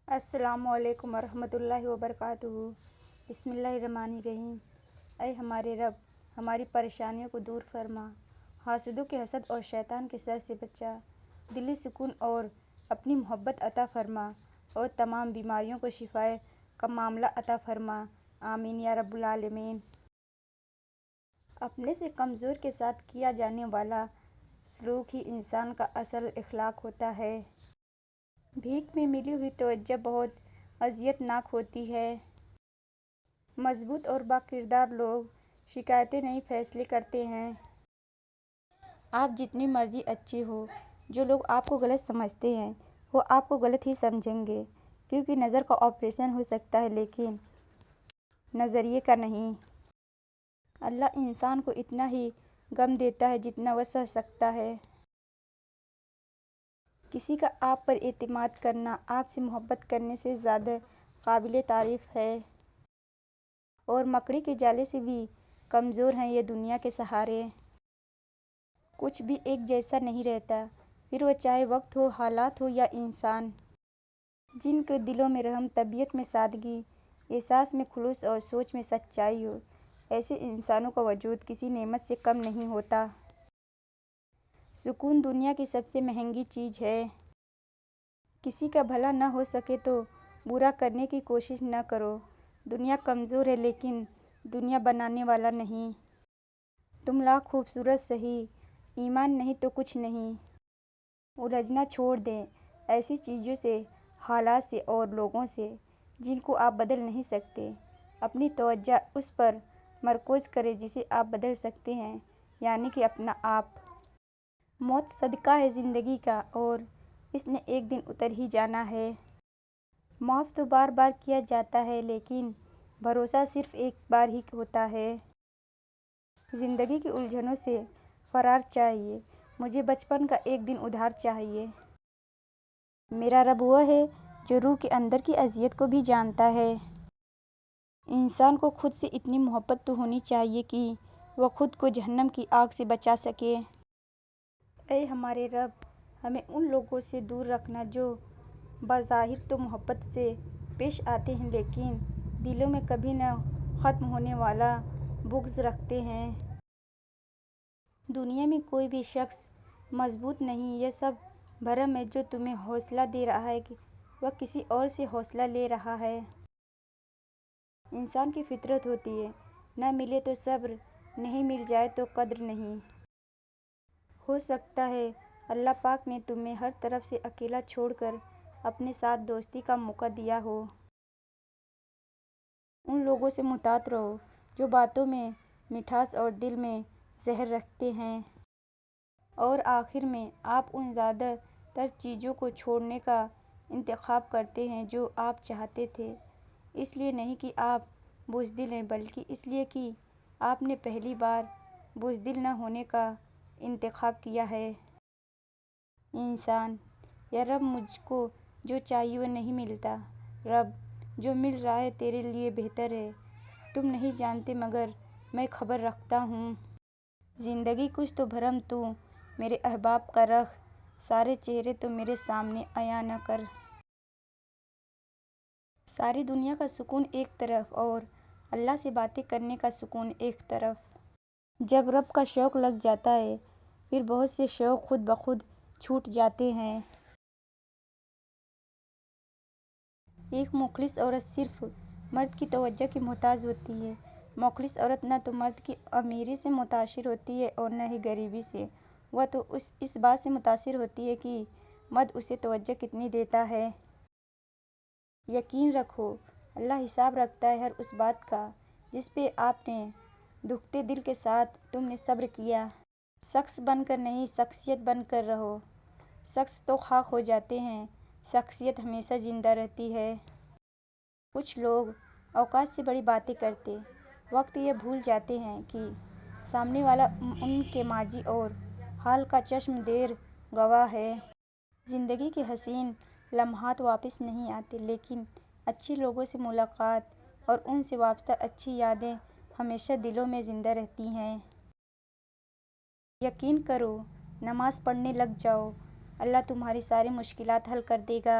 السلام علیکم ورحمۃ اللہ وبرکاتہ۔ بسم اللہ الرحمن الرحیم۔ اے ہمارے رب، ہماری پریشانیوں کو دور فرما، حاسدوں کے حسد اور شیطان کے شر سے بچا، دلی سکون اور اپنی محبت عطا فرما، اور تمام بیماریوں کو شفائے کا معاملہ عطا فرما، آمین یا رب العالمین۔ اپنے سے کمزور کے ساتھ کیا جانے والا سلوک ہی انسان کا اصل اخلاق ہوتا ہے۔ بھیک میں ملی ہوئی توجہ بہت اذیت ناک ہوتی ہے۔ مضبوط اور باکردار لوگ شکایتیں نہیں فیصلے کرتے ہیں۔ آپ جتنی مرضی اچھے ہو، جو لوگ آپ کو غلط سمجھتے ہیں وہ آپ کو غلط ہی سمجھیں گے، کیونکہ نظر کا آپریشن ہو سکتا ہے لیکن نظریے کا نہیں۔ اللہ انسان کو اتنا ہی غم دیتا ہے جتنا وہ سہ سکتا ہے۔ کسی کا آپ پر اعتماد کرنا آپ سے محبت کرنے سے زیادہ قابل تعریف ہے، اور مکڑی کے جالے سے بھی کمزور ہیں یہ دنیا کے سہارے۔ کچھ بھی ایک جیسا نہیں رہتا، پھر وہ چاہے وقت ہو، حالات ہو یا انسان۔ جن کے دلوں میں رحم، طبیعت میں سادگی، احساس میں خلوص اور سوچ میں سچائی ہو، ایسے انسانوں کا وجود کسی نعمت سے کم نہیں ہوتا۔ سکون دنیا کی سب سے مہنگی چیز ہے۔ کسی کا بھلا نہ ہو سکے تو برا کرنے کی کوشش نہ کرو۔ دنیا کمزور ہے لیکن دنیا بنانے والا نہیں۔ تم لاکھ خوبصورت سہی، ایمان نہیں تو کچھ نہیں۔ الجھنا چھوڑ دیں ایسی چیزوں سے، حالات سے اور لوگوں سے جن کو آپ بدل نہیں سکتے۔ اپنی توجہ اس پر مرکوز کریں جسے آپ بدل سکتے ہیں، یعنی کہ اپنا آپ۔ موت صدقہ ہے زندگی کا، اور اس نے ایک دن اتر ہی جانا ہے۔ معاف تو بار بار کیا جاتا ہے لیکن بھروسہ صرف ایک بار ہی ہوتا ہے۔ زندگی کی الجھنوں سے فرار چاہیے، مجھے بچپن کا ایک دن ادھار چاہیے۔ میرا رب وہ ہے جو روح کے اندر کی اذیت کو بھی جانتا ہے۔ انسان کو خود سے اتنی محبت تو ہونی چاہیے کہ وہ خود کو جہنم کی آگ سے بچا سکے۔ اے ہمارے رب، ہمیں ان لوگوں سے دور رکھنا جو بظاہر تو محبت سے پیش آتے ہیں لیکن دلوں میں کبھی نہ ختم ہونے والا بغض رکھتے ہیں۔ دنیا میں کوئی بھی شخص مضبوط نہیں، یہ سب بھرم ہے جو تمہیں حوصلہ دے رہا ہے کہ وہ کسی اور سے حوصلہ لے رہا ہے۔ انسان کی فطرت ہوتی ہے، نہ ملے تو صبر، نہیں مل جائے تو قدر نہیں۔ ہو سکتا ہے اللہ پاک نے تمہیں ہر طرف سے اکیلا چھوڑ کر اپنے ساتھ دوستی کا موقع دیا ہو۔ ان لوگوں سے محتاط رہو جو باتوں میں مٹھاس اور دل میں زہر رکھتے ہیں، اور آخر میں آپ ان زیادہ تر چیزوں کو چھوڑنے کا انتخاب کرتے ہیں جو آپ چاہتے تھے، اس لیے نہیں کہ آپ بزدل ہیں بلکہ اس لیے کہ آپ نے پہلی بار بزدل نہ ہونے کا انتخاب کیا ہے۔ انسان: یا رب مجھ کو جو چاہیے وہ نہیں ملتا۔ رب: جو مل رہا ہے تیرے لیے بہتر ہے، تم نہیں جانتے مگر میں خبر رکھتا ہوں۔ زندگی کچھ تو بھرم تو میرے احباب کا رخ، سارے چہرے تو میرے سامنے عیاں نہ کر۔ ساری دنیا کا سکون ایک طرف اور اللہ سے باتیں کرنے کا سکون ایک طرف۔ جب رب کا شوق لگ جاتا ہے پھر بہت سے شوق خود بخود چھوٹ جاتے ہیں۔ ایک مخلص عورت صرف مرد کی توجہ کی محتاج ہوتی ہے۔ مخلص عورت نہ تو مرد کی امیری سے متاثر ہوتی ہے اور نہ ہی غریبی سے، وہ تو اس بات سے متاثر ہوتی ہے کہ مرد اسے توجہ کتنی دیتا ہے۔ یقین رکھو اللہ حساب رکھتا ہے ہر اس بات کا جس پہ آپ نے دکھتے دل کے ساتھ تم نے صبر کیا۔ شخص بن کر نہیں، شخصیت بن کر رہو۔ شخص تو خاک ہو جاتے ہیں، شخصیت ہمیشہ زندہ رہتی ہے۔ کچھ لوگ اوقات سے بڑی باتیں کرتے وقت یہ بھول جاتے ہیں کہ سامنے والا ان کے ماضی اور حال کا چشم دیر گواہ ہے۔ زندگی کے حسین لمحات واپس نہیں آتے لیکن اچھے لوگوں سے ملاقات اور ان سے وابستہ اچھی یادیں ہمیشہ دلوں میں زندہ رہتی ہیں۔ یقین کرو، نماز پڑھنے لگ جاؤ، اللہ تمہاری ساری مشکلات حل کر دے گا۔